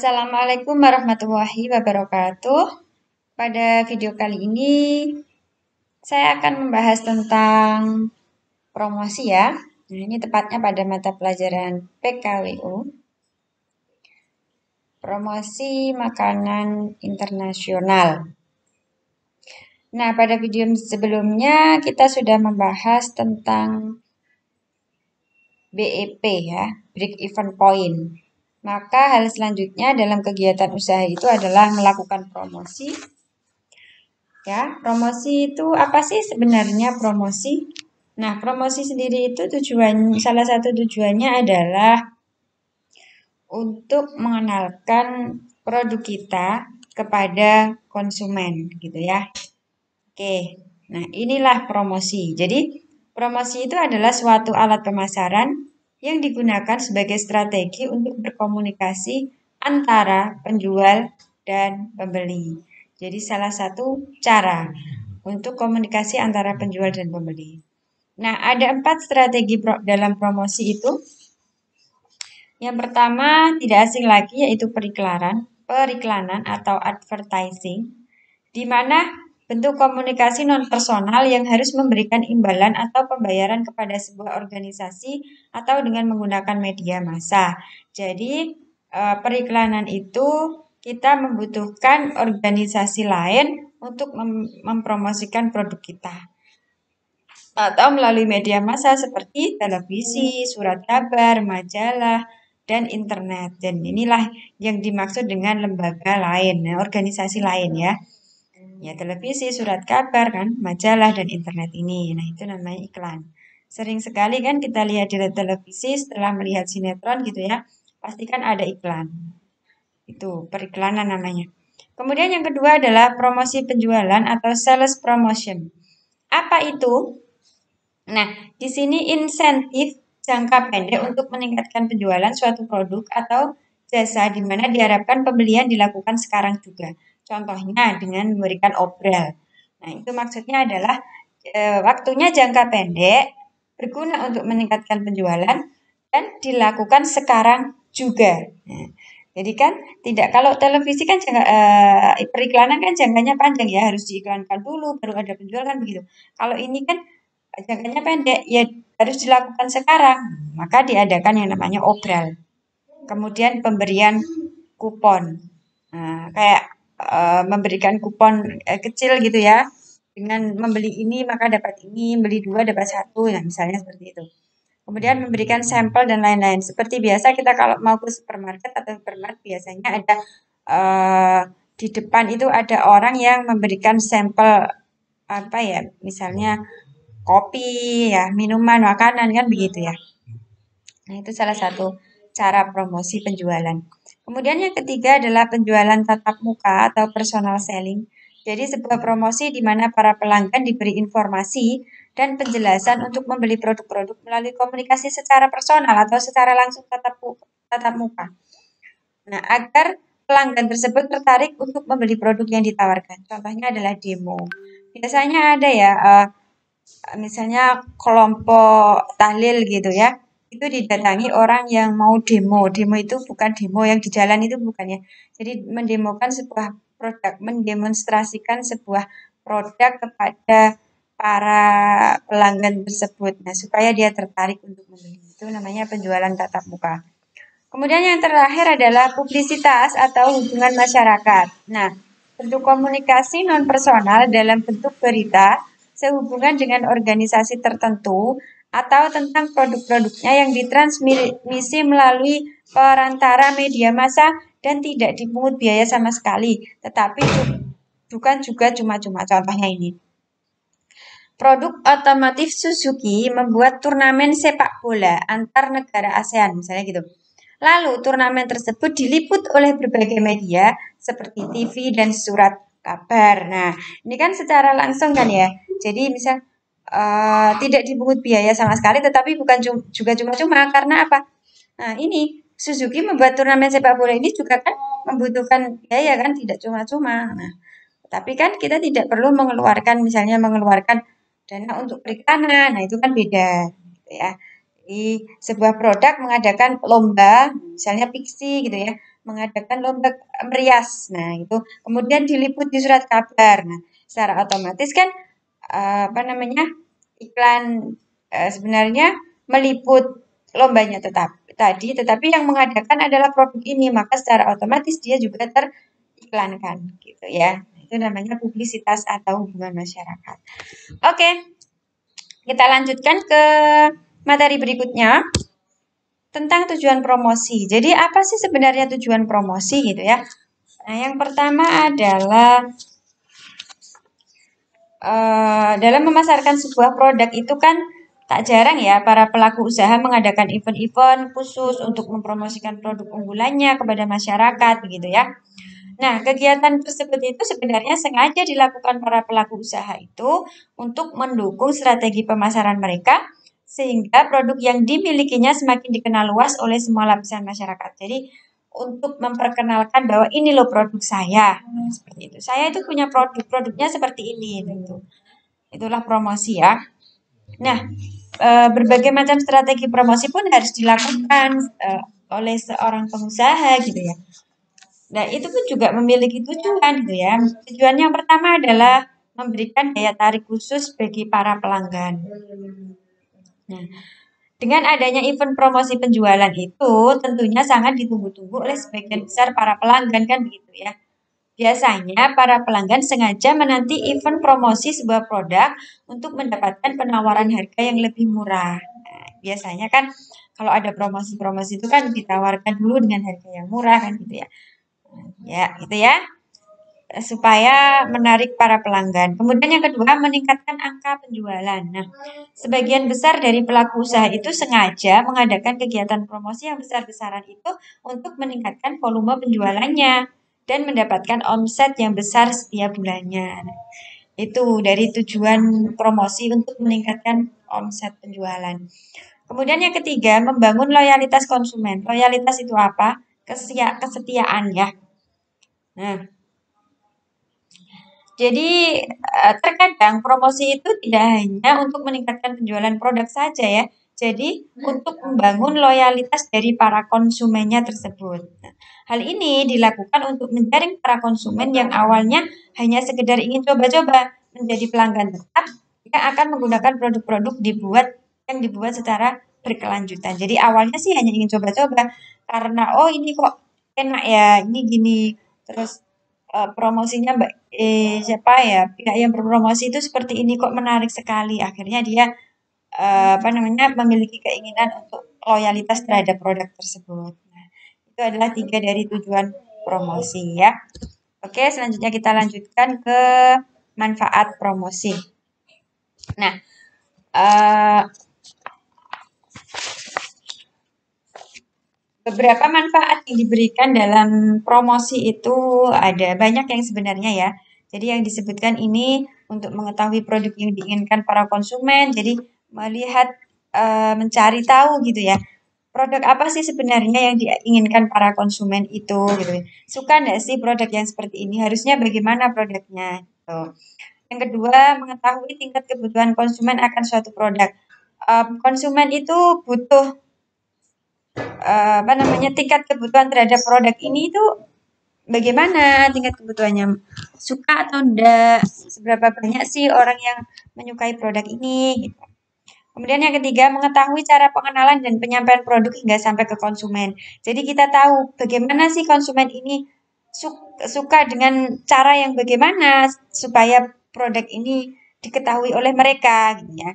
Assalamualaikum warahmatullahi wabarakatuh. Pada video kali ini saya akan membahas tentang promosi ya. Nah, ini tepatnya pada mata pelajaran PKWU. Promosi makanan internasional. Nah, pada video sebelumnya kita sudah membahas tentang BEP ya, Break Even Point. Maka hal selanjutnya dalam kegiatan usaha itu adalah melakukan promosi. Ya, promosi itu apa sih sebenarnya promosi? Nah, promosi sendiri itu salah satu tujuannya adalah untuk mengenalkan produk kita kepada konsumen gitu ya. Oke, nah inilah promosi. Jadi, promosi itu adalah suatu alat pemasaran yang digunakan sebagai strategi untuk berkomunikasi antara penjual dan pembeli. Jadi salah satu cara untuk komunikasi antara penjual dan pembeli. Nah, ada 4 strategi dalam promosi itu. Yang pertama tidak asing lagi yaitu periklanan atau advertising, di mana bentuk komunikasi non-personal yang harus memberikan imbalan atau pembayaran kepada sebuah organisasi atau dengan menggunakan media massa. Jadi, periklanan itu kita membutuhkan organisasi lain untuk mempromosikan produk kita. Atau melalui media massa seperti televisi, surat kabar, majalah, dan internet. Dan inilah yang dimaksud dengan lembaga lain, organisasi lain ya. Ya, televisi, surat kabar kan, majalah dan internet ini. Nah, itu namanya iklan. Sering sekali kan kita lihat di televisi setelah melihat sinetron gitu ya, pasti kan ada iklan. Itu periklanan namanya. Kemudian yang kedua adalah promosi penjualan atau sales promotion. Apa itu? Nah, di sini insentif jangka pendek untuk meningkatkan penjualan suatu produk atau jasa di mana diharapkan pembelian dilakukan sekarang juga. Contohnya dengan memberikan obral. Nah, itu maksudnya adalah waktunya jangka pendek, berguna untuk meningkatkan penjualan, dan dilakukan sekarang juga. Nah, jadi kan tidak, kalau televisi kan periklanan kan jangkanya panjang ya, harus diiklankan dulu baru ada penjualan kan begitu. Kalau ini kan jangkanya pendek, ya harus dilakukan sekarang. Maka diadakan yang namanya obral. Kemudian pemberian kupon. Nah, kayak memberikan kupon kecil gitu ya. Dengan membeli ini maka dapat ini, beli 2 dapat 1. Nah, misalnya seperti itu. Kemudian memberikan sampel dan lain-lain. Seperti biasa kita kalau mau ke supermarket atau hipermarket biasanya ada di depan itu ada orang yang memberikan sampel apa ya, misalnya kopi ya, minuman, makanan kan begitu ya. Nah, itu salah satu cara promosi penjualan. Kemudian yang ketiga adalah penjualan tatap muka atau personal selling. Jadi sebuah promosi di mana para pelanggan diberi informasi dan penjelasan untuk membeli produk-produk melalui komunikasi secara personal atau secara langsung tatap muka. Nah, agar pelanggan tersebut tertarik untuk membeli produk yang ditawarkan. Contohnya adalah demo. Biasanya ada ya, misalnya kelompok tahlil gitu ya, itu didatangi orang yang mau demo. Demo itu bukan demo yang di jalan itu bukan ya. Jadi mendemokan sebuah produk, mendemonstrasikan sebuah produk kepada para pelanggan tersebut. Nah, supaya dia tertarik untuk membeli. Itu namanya penjualan tatap muka. Kemudian yang terakhir adalah publisitas atau hubungan masyarakat. Nah, bentuk komunikasi non-personal dalam bentuk berita sehubungan dengan organisasi tertentu atau tentang produk-produknya yang ditransmisi melalui perantara media massa dan tidak dipungut biaya sama sekali, tetapi bukan juga cuma-cuma. Contohnya ini. Produk otomotif Suzuki membuat turnamen sepak bola antar negara ASEAN, misalnya gitu. Lalu turnamen tersebut diliput oleh berbagai media seperti TV dan surat kabar. Nah, ini kan secara langsung kan ya. Jadi misal tidak dipungut biaya sama sekali, tetapi bukan juga cuma-cuma karena apa? Nah, ini Suzuki membuat turnamen sepak bola ini juga kan membutuhkan biaya kan, tidak cuma-cuma. Nah, tapi kan kita tidak perlu mengeluarkan dana untuk periklanan. Nah, itu kan beda gitu ya. Di sebuah produk mengadakan lomba, misalnya Pixi gitu ya, mengadakan lomba merias. Nah, itu kemudian diliput di surat kabar. Nah, secara otomatis kan apa namanya? Iklan sebenarnya meliput lombanya tetapi yang mengadakan adalah produk ini, maka secara otomatis dia juga teriklankan gitu ya. Itu namanya publisitas atau hubungan masyarakat. Oke, kita lanjutkan ke materi berikutnya tentang tujuan promosi. Jadi apa sih sebenarnya tujuan promosi gitu ya? Nah, yang pertama adalah dalam memasarkan sebuah produk itu kan tak jarang ya para pelaku usaha mengadakan event-event khusus untuk mempromosikan produk unggulannya kepada masyarakat begitu ya. Nah, kegiatan tersebut itu sebenarnya sengaja dilakukan para pelaku usaha itu untuk mendukung strategi pemasaran mereka sehingga produk yang dimilikinya semakin dikenal luas oleh semua lapisan masyarakat. Jadi untuk memperkenalkan bahwa ini loh produk saya. Nah, seperti itu. Saya itu punya produknya seperti ini gitu. Itulah promosi ya. Nah, berbagai macam strategi promosi pun harus dilakukan oleh seorang pengusaha gitu ya. Nah, itu pun juga memiliki tujuan gitu ya. Tujuan yang pertama adalah memberikan daya tarik khusus bagi para pelanggan. Nah, dengan adanya event promosi penjualan itu tentunya sangat ditunggu-tunggu oleh sebagian besar para pelanggan kan begitu ya. Biasanya para pelanggan sengaja menanti event promosi sebuah produk untuk mendapatkan penawaran harga yang lebih murah. Nah, biasanya kan kalau ada promosi-promosi itu kan ditawarkan dulu dengan harga yang murah kan gitu ya. Ya, gitu ya. Supaya menarik para pelanggan. Kemudian yang kedua, meningkatkan angka penjualan. Nah, sebagian besar dari pelaku usaha itu sengaja mengadakan kegiatan promosi yang besar-besaran itu untuk meningkatkan volume penjualannya dan mendapatkan omset yang besar setiap bulannya. Nah, itu dari tujuan promosi untuk meningkatkan omset penjualan. Kemudian yang ketiga, membangun loyalitas konsumen. Loyalitas itu apa? Kesetiaan ya. Nah, jadi terkadang promosi itu tidak hanya untuk meningkatkan penjualan produk saja ya. Jadi untuk membangun loyalitas dari para konsumennya tersebut. Nah, hal ini dilakukan untuk menjaring para konsumen yang awalnya hanya sekedar ingin coba-coba menjadi pelanggan tetap yang akan menggunakan produk-produk yang dibuat secara berkelanjutan. Jadi awalnya sih hanya ingin coba-coba karena oh ini kok enak ya, ini gini. Terus promosinya siapa ya pihak yang berpromosi itu seperti ini kok menarik sekali akhirnya dia apa namanya memiliki keinginan untuk loyalitas terhadap produk tersebut. Nah, itu adalah 3 dari tujuan promosi ya. Oke, selanjutnya kita lanjutkan ke manfaat promosi. Nah, beberapa manfaat yang diberikan dalam promosi itu ada banyak yang sebenarnya ya. Jadi yang disebutkan ini untuk mengetahui produk yang diinginkan para konsumen, jadi melihat mencari tahu gitu ya. Produk apa sih sebenarnya yang diinginkan para konsumen itu gitu. Suka nggak sih produk yang seperti ini? Harusnya bagaimana produknya gitu. Yang kedua, mengetahui tingkat kebutuhan konsumen akan suatu produk. Konsumen itu butuh apa namanya tingkat kebutuhan terhadap produk ini itu bagaimana tingkat kebutuhannya, suka atau enggak, seberapa banyak sih orang yang menyukai produk ini gitu. Kemudian yang ketiga, mengetahui cara pengenalan dan penyampaian produk hingga sampai ke konsumen. Jadi kita tahu bagaimana sih konsumen ini suka dengan cara yang bagaimana supaya produk ini diketahui oleh mereka gitu ya.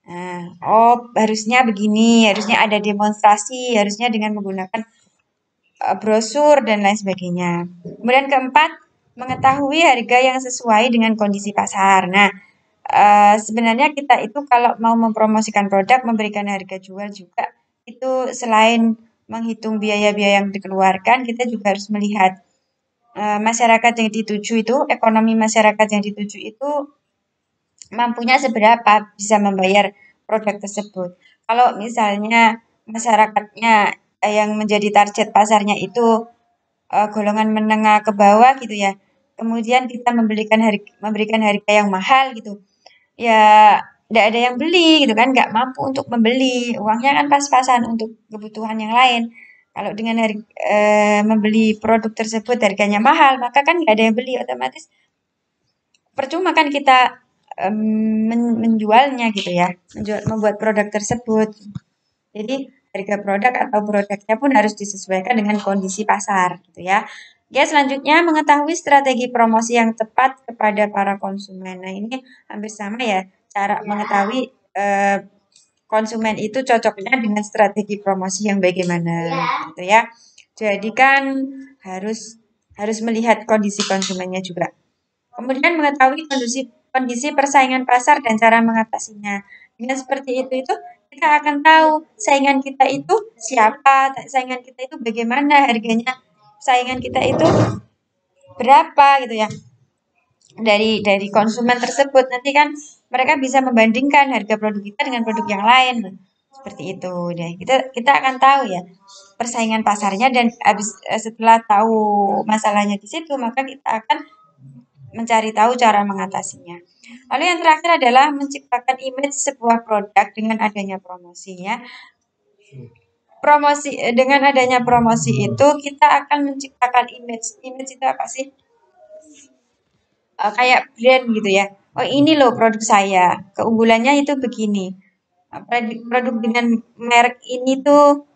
Nah, oh harusnya begini, harusnya ada demonstrasi, harusnya dengan menggunakan brosur dan lain sebagainya. Kemudian keempat, mengetahui harga yang sesuai dengan kondisi pasar. Nah, sebenarnya kita itu kalau mau mempromosikan produk, memberikan harga jual juga, itu selain menghitung biaya-biaya yang dikeluarkan, kita juga harus melihat masyarakat yang dituju itu, ekonomi masyarakat yang dituju itu mampunya seberapa bisa membayar produk tersebut. Kalau misalnya masyarakatnya yang menjadi target pasarnya itu golongan menengah ke bawah gitu ya. Kemudian kita memberikan harga yang mahal gitu. Ya tidak ada yang beli gitu kan, nggak mampu untuk membeli. Uangnya kan pas-pasan untuk kebutuhan yang lain. Kalau dengan membeli produk tersebut harganya mahal, maka kan nggak ada yang beli, otomatis percuma kan kita menjualnya gitu ya, membuat produk tersebut. Jadi harga produk atau produknya pun harus disesuaikan dengan kondisi pasar gitu ya. Oke, selanjutnya mengetahui strategi promosi yang tepat kepada para konsumen. Nah, ini hampir sama ya, cara mengetahui konsumen itu cocoknya dengan strategi promosi yang bagaimana gitu ya. Jadi kan harus melihat kondisi konsumennya juga. Kemudian mengetahui kondisi persaingan pasar dan cara mengatasinya. Dengan seperti itu kita akan tahu saingan kita itu siapa, saingan kita itu bagaimana, harganya saingan kita itu berapa gitu ya. Dari konsumen tersebut nanti kan mereka bisa membandingkan harga produk kita dengan produk yang lain. Seperti itu deh. Kita akan tahu ya persaingan pasarnya, dan setelah tahu masalahnya di situ, maka kita akan mencari tahu cara mengatasinya. Lalu yang terakhir adalah menciptakan image sebuah produk dengan adanya promosinya. Dengan adanya promosi itu kita akan menciptakan image. Image itu apa sih? Kayak brand gitu ya. Oh, ini loh produk saya. Keunggulannya itu begini. Produk dengan merek ini tuh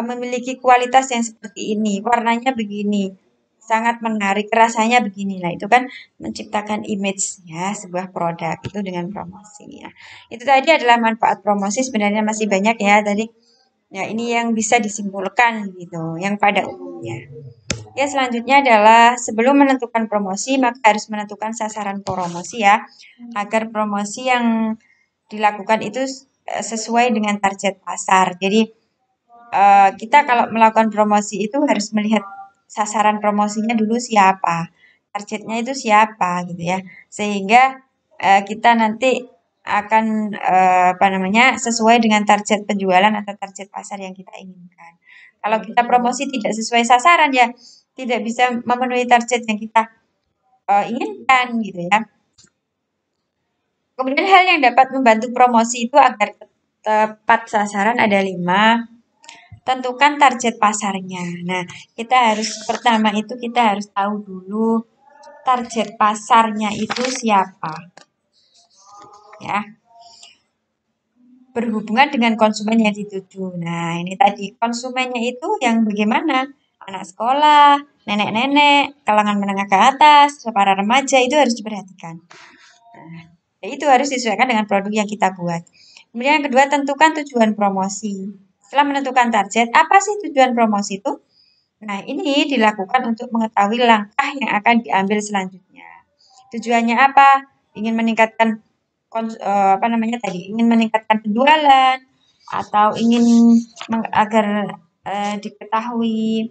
memiliki kualitas yang seperti ini, warnanya begini, sangat menarik, rasanya begini. Nah, itu kan menciptakan image ya sebuah produk itu dengan promosi ya. Itu tadi adalah manfaat promosi, sebenarnya masih banyak ya tadi. Ya, ini yang bisa disimpulkan gitu, yang pada umumnya. Ya, selanjutnya adalah sebelum menentukan promosi, maka harus menentukan sasaran promosi ya, agar promosi yang dilakukan itu sesuai dengan target pasar. Jadi kita kalau melakukan promosi itu harus melihat sasaran promosinya dulu siapa, targetnya itu siapa gitu ya, sehingga kita nanti akan sesuai dengan target penjualan atau target pasar yang kita inginkan. Kalau kita promosi tidak sesuai sasaran ya tidak bisa memenuhi target yang kita inginkan gitu ya. Kemudian hal yang dapat membantu promosi itu agar tepat sasaran ada 5. Tentukan target pasarnya. Nah, pertama itu kita harus tahu dulu target pasarnya itu siapa. Ya. Berhubungan dengan konsumen yang dituju. Nah, ini tadi konsumennya itu yang bagaimana? Anak sekolah, nenek-nenek, kalangan menengah ke atas, para remaja itu harus diperhatikan. Nah, itu harus disesuaikan dengan produk yang kita buat. Kemudian yang kedua, tentukan tujuan promosi. Setelah menentukan target, apa sih tujuan promosi itu? Nah, ini dilakukan untuk mengetahui langkah yang akan diambil selanjutnya. Tujuannya apa? Ingin meningkatkan ingin meningkatkan penjualan, atau ingin agar diketahui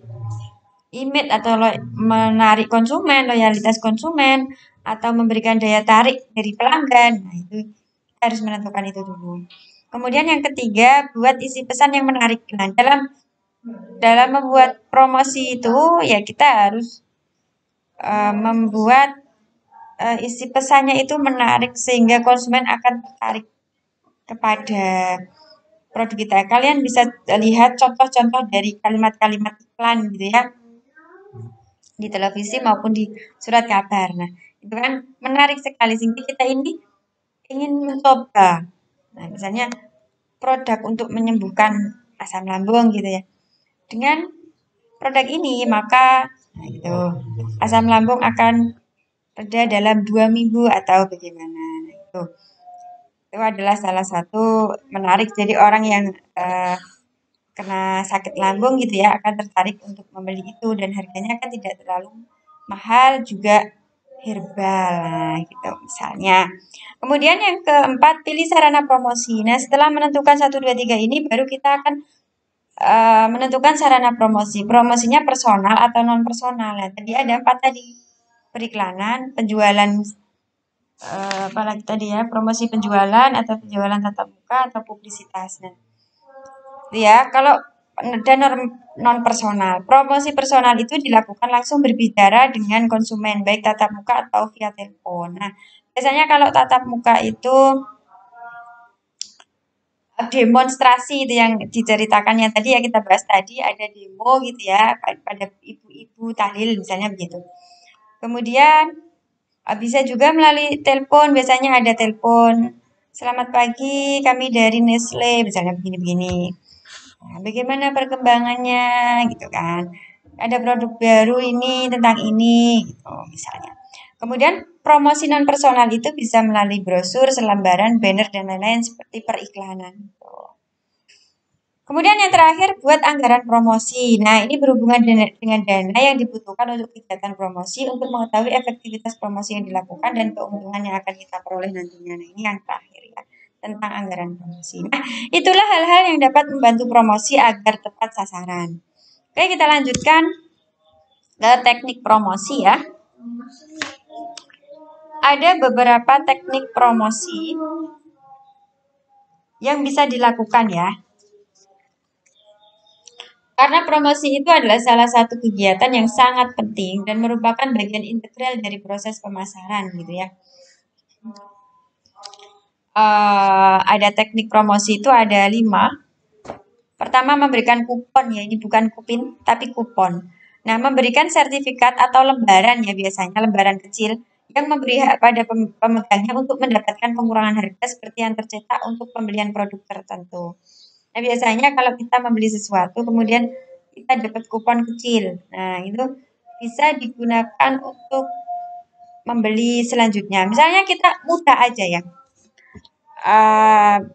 image atau menarik konsumen, loyalitas konsumen, atau memberikan daya tarik dari pelanggan. Nah, itu kita harus menentukan itu dulu. Kemudian yang ketiga, buat isi pesan yang menarik. Nah, dalam membuat promosi itu ya kita harus membuat isi pesannya itu menarik sehingga konsumen akan tertarik kepada produk kita. Kalian bisa lihat contoh-contoh dari kalimat-kalimat iklan gitu ya, di televisi maupun di surat kabar. Nah, itu kan menarik sekali sehingga kita ini ingin mencoba. Nah, misalnya produk untuk menyembuhkan asam lambung gitu ya. Dengan produk ini maka gitu, asam lambung akan reda dalam 2 minggu atau bagaimana. Nah, itu adalah salah satu menarik. Jadi orang yang kena sakit lambung gitu ya akan tertarik untuk membeli itu, dan harganya kan tidak terlalu mahal, juga herbal nah, gitu misalnya. Kemudian yang keempat, pilih sarana promosi. Nah, setelah menentukan 1, 2, 3 ini baru kita akan menentukan sarana promosi. Promosinya personal atau non personal. Nah, tadi ada 4 tadi. Periklanan, penjualan apalagi tadi ya, promosi penjualan atau penjualan tatap muka atau publisitas. Nah, ya, kalau dan non personal. Promosi personal itu dilakukan langsung berbicara dengan konsumen, baik tatap muka atau via telepon. Nah, biasanya kalau tatap muka itu demonstrasi itu yang diceritakannya tadi ya, kita bahas tadi ada demo gitu ya pada ibu-ibu tahlil misalnya begitu. Kemudian bisa juga melalui telepon, biasanya ada telepon. Selamat pagi, kami dari Nestle, misalnya begini-begini. Nah, bagaimana perkembangannya gitu kan. Ada produk baru ini tentang ini gitu misalnya. Kemudian promosi non personal itu bisa melalui brosur, selembaran, banner dan lain-lain seperti periklanan. Gitu. Kemudian yang terakhir buat anggaran promosi. Nah, ini berhubungan dengan dana yang dibutuhkan untuk kegiatan promosi untuk mengetahui efektivitas promosi yang dilakukan dan keuntungan yang akan kita peroleh nantinya. Nah, ini yang terakhir ya, tentang anggaran promosi. Nah, itulah hal-hal yang dapat membantu promosi agar tepat sasaran. Oke, kita lanjutkan ke teknik promosi ya. Ada beberapa teknik promosi yang bisa dilakukan ya. Karena promosi itu adalah salah satu kegiatan yang sangat penting dan merupakan bagian integral dari proses pemasaran gitu ya. Ada teknik promosi itu ada 5. Pertama memberikan kupon ya, ini bukan kupin tapi kupon. Nah, memberikan sertifikat atau lembaran ya, biasanya lembaran kecil yang memberi hak pada pemegangnya untuk mendapatkan pengurangan harga seperti yang tercetak untuk pembelian produk tertentu. Nah, biasanya kalau kita membeli sesuatu kemudian kita dapat kupon kecil. Nah, itu bisa digunakan untuk membeli selanjutnya. Misalnya kita mudah aja ya.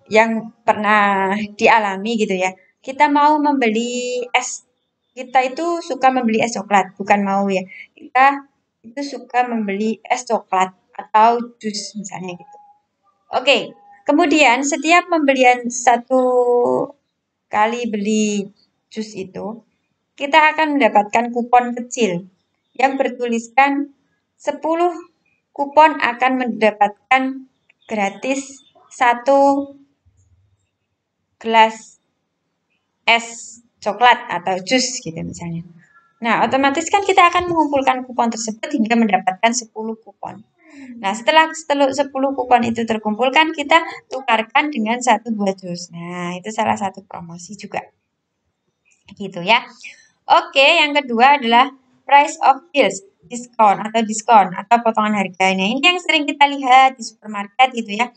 Yang pernah dialami gitu ya. Kita mau membeli es. Kita itu suka membeli es coklat, bukan mau ya. Kita itu suka membeli es coklat atau jus misalnya gitu. Oke, kemudian setiap pembelian satu kali beli jus itu, kita akan mendapatkan kupon kecil yang bertuliskan 10 kupon akan mendapatkan gratis 1 gelas es coklat atau jus gitu misalnya. Nah, otomatis kan kita akan mengumpulkan kupon tersebut hingga mendapatkan 10 kupon. Nah, setelah 10 kupon itu terkumpulkan, kita tukarkan dengan 1 buah jus. Nah, itu salah satu promosi juga. Gitu ya. Oke, yang kedua adalah price of deals, diskon atau potongan harga. Nah, ini yang sering kita lihat di supermarket gitu ya.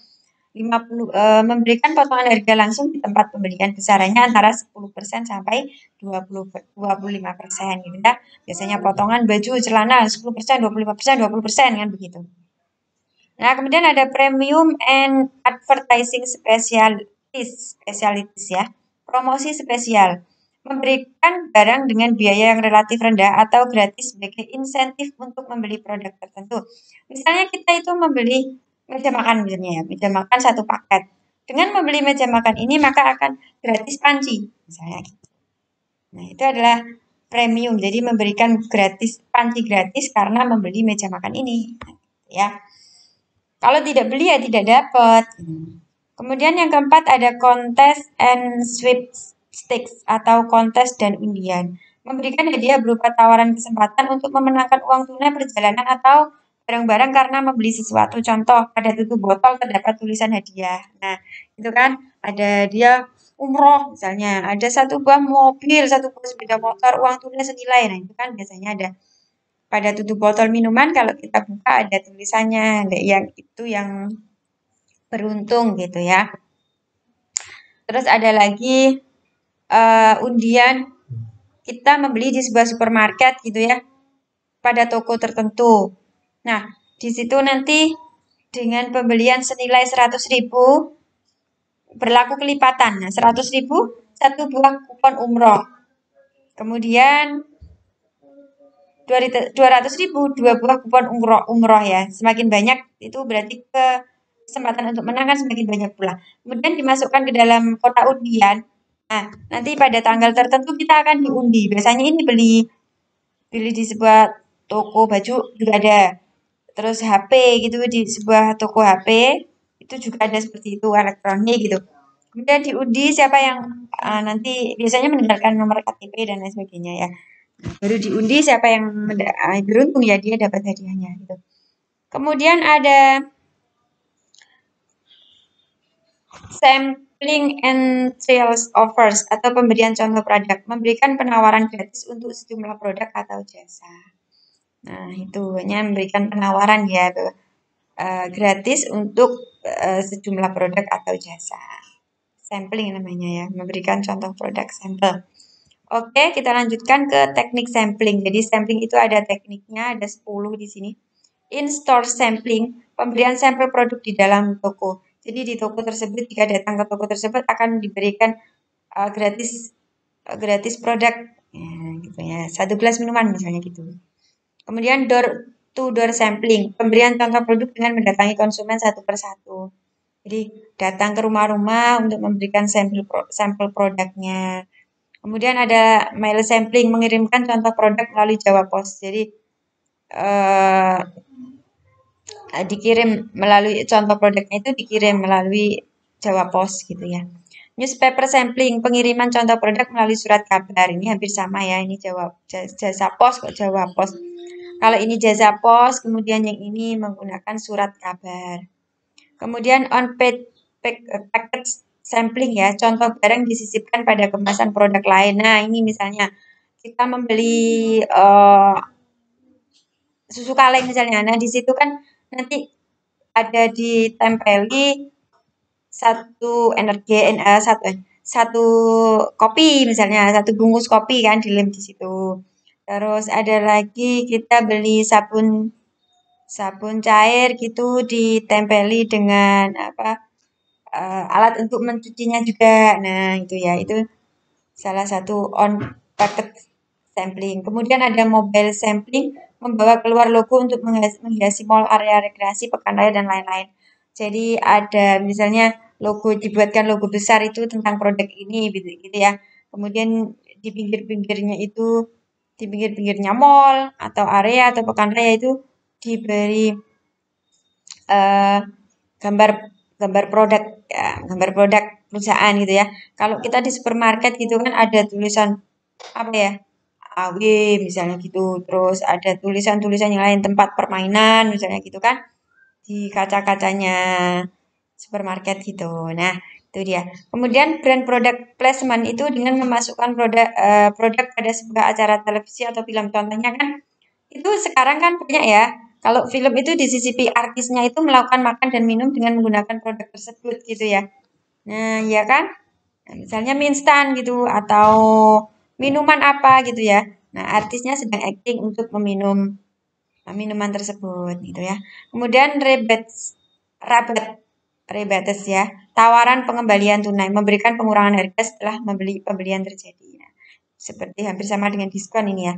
50 memberikan potongan harga langsung di tempat pembelian, besarannya antara 10% sampai 25% gitu ya. Biasanya potongan baju, celana 10%, 25%, 20% kan begitu. Nah, kemudian ada premium and advertising spesialitis ya. Promosi spesial. Memberikan barang dengan biaya yang relatif rendah atau gratis sebagai insentif untuk membeli produk tertentu. Misalnya kita itu membeli meja makan misalnya ya, meja makan 1 paket. Dengan membeli meja makan ini maka akan gratis panci misalnya gitu. Nah, itu adalah premium. Jadi memberikan gratis panci gratis karena membeli meja makan ini. Ya. Kalau tidak beli ya tidak dapat. Kemudian yang keempat ada kontes and sweepstakes atau kontes dan undian. Memberikan hadiah berupa tawaran kesempatan untuk memenangkan uang tunai perjalanan atau barang-barang karena membeli sesuatu. Contoh, pada tutup botol terdapat tulisan hadiah. Nah, itu kan ada dia umroh misalnya, ada 1 buah mobil, 1 buah sepeda motor, uang tunai senilai. Nah, itu kan biasanya ada pada tutup botol minuman kalau kita buka ada tulisannya, ada yang itu yang beruntung gitu ya. Terus ada lagi undian kita membeli di sebuah supermarket gitu ya pada toko tertentu. Nah, di situ nanti dengan pembelian senilai 100.000 berlaku kelipatan. Nah, 100.000 1 buah kupon umroh. Kemudian 200.000 2 buah kupon umroh ya. Semakin banyak itu berarti kesempatan untuk menang kan semakin banyak pula. Kemudian dimasukkan ke dalam kotak undian. Nah, nanti pada tanggal tertentu kita akan diundi. Biasanya ini beli di sebuah toko baju juga ada. Terus HP gitu di sebuah toko HP itu juga ada seperti itu elektronik gitu. Kemudian diundi siapa yang nanti biasanya meninggalkan nomor KTP dan lain sebagainya ya. Baru diundi siapa yang beruntung ya dia dapat hadiahnya gitu. Kemudian ada sampling and trials offers atau pemberian contoh produk, memberikan penawaran gratis untuk sejumlah produk atau jasa. Nah, itu hanya memberikan penawaran ya, gratis untuk sejumlah produk atau jasa. Sampling namanya ya, memberikan contoh produk sampel. Oke, kita lanjutkan ke teknik sampling. Jadi sampling itu ada tekniknya, ada 10 di sini. In-store sampling, pemberian sampel produk di dalam toko. Jadi di toko tersebut, jika datang ke toko tersebut akan diberikan gratis produk, ya, gitu ya. 1 gelas minuman misalnya gitu. Kemudian door to door sampling, pemberian contoh produk dengan mendatangi konsumen satu persatu. Jadi datang ke rumah-rumah untuk memberikan sampel produknya. Kemudian ada mail sampling, mengirimkan contoh produk melalui Jawa Pos. Jadi dikirim melalui contoh produknya itu dikirim melalui Jawa Pos gitu ya. Newspaper sampling, pengiriman contoh produk melalui surat kabar. Ini hampir sama ya, ini jasa pos kok Jawa Pos. Kalau ini jasa pos, kemudian yang ini menggunakan surat kabar. Kemudian package sampling ya, contoh barang disisipkan pada kemasan produk lain. Nah, ini misalnya kita membeli susu kaleng misalnya. Nah, di situ kan nanti ada ditempeli satu satu kopi misalnya, satu bungkus kopi kan dilem di situ. Terus ada lagi kita beli sabun cair gitu ditempeli dengan alat untuk mencucinya juga. Nah, itu ya, itu salah satu on packet sampling. Kemudian ada mobile sampling, membawa keluar logo untuk menghiasi mall, area rekreasi, pekan raya, dan lain-lain. Jadi ada misalnya dibuatkan logo besar itu tentang produk ini gitu ya. Kemudian di pinggir-pinggirnya itu, di pinggir-pinggirnya mall atau area atau pekan raya itu diberi gambar gambar produk perusahaan gitu ya. Kalau kita di supermarket gitu kan ada tulisan apa ya? AW misalnya gitu. Terus ada tulisan-tulisan yang lain, tempat permainan misalnya gitu kan di kaca-kacanya supermarket gitu. Nah, itu dia. Kemudian brand product placement itu dengan memasukkan produk pada sebuah acara televisi atau film. Contohnya kan itu sekarang kan banyak ya. Kalau film itu disisipi artisnya itu melakukan makan dan minum dengan menggunakan produk tersebut gitu ya. Nah, ya kan? Nah, misalnya mie instan gitu atau minuman apa gitu ya. Nah, artisnya sedang acting untuk meminum minuman tersebut gitu ya. Kemudian rebates ya. Tawaran pengembalian tunai, memberikan pengurangan harga setelah pembelian terjadi. Nah, seperti hampir sama dengan diskon ini ya.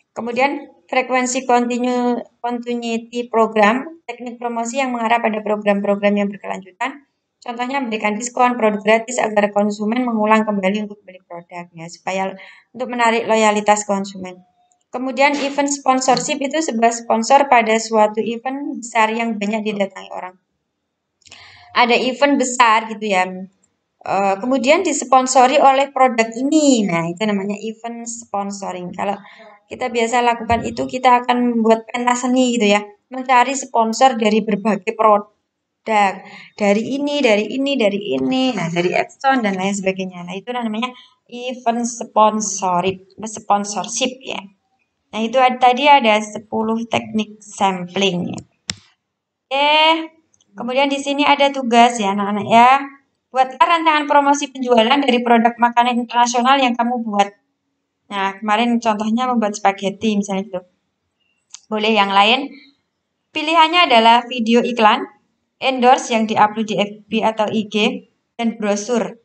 Kemudian frekuensi continuity program, teknik promosi yang mengarah pada program-program yang berkelanjutan. Contohnya memberikan diskon produk gratis agar konsumen mengulang kembali untuk beli produknya supaya untuk menarik loyalitas konsumen. Kemudian event sponsorship itu sebuah sponsor pada suatu event besar yang banyak didatangi orang. Ada event besar gitu ya. Kemudian disponsori oleh produk ini. Nah, itu namanya event sponsoring. Kalau kita biasa lakukan itu, kita akan membuat pentas seni gitu ya. Mencari sponsor dari berbagai produk. Dari ini, dari ini, dari ini. Nah, dari Epson dan lain sebagainya. Nah, itu namanya event sponsorship ya. Nah, itu tadi ada 10 teknik sampling. Oke. Kemudian di sini ada tugas ya anak-anak ya. Buatlah rancangan promosi penjualan dari produk makanan internasional yang kamu buat. Nah, kemarin contohnya membuat spaghetti misalnya gitu. Boleh yang lain. Pilihannya adalah video iklan, endorse yang diupload di FB atau IG, dan brosur.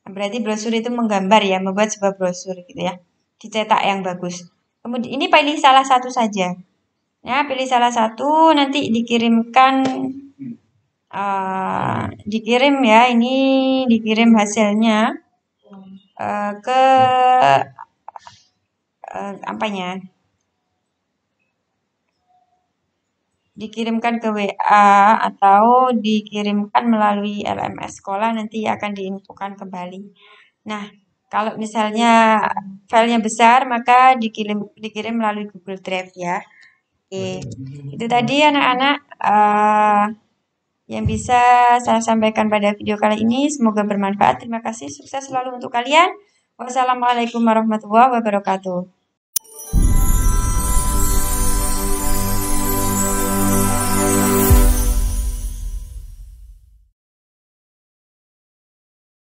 Nah, berarti brosur itu menggambar ya, membuat sebuah brosur gitu ya. Dicetak yang bagus. Kemudian ini pilih salah satu saja. Ya, pilih salah satu, nanti dikirimkan dikirim ya, ini dikirim hasilnya ke apanya? Dikirimkan ke WA atau dikirimkan melalui LMS sekolah, nanti akan diinfokan kembali. Nah, kalau misalnya filenya besar, maka dikirim melalui Google Drive ya. Oke, itu tadi anak-anak yang bisa saya sampaikan pada video kali ini. Semoga bermanfaat. Terima kasih. Sukses selalu untuk kalian. Wassalamualaikum warahmatullahi wabarakatuh.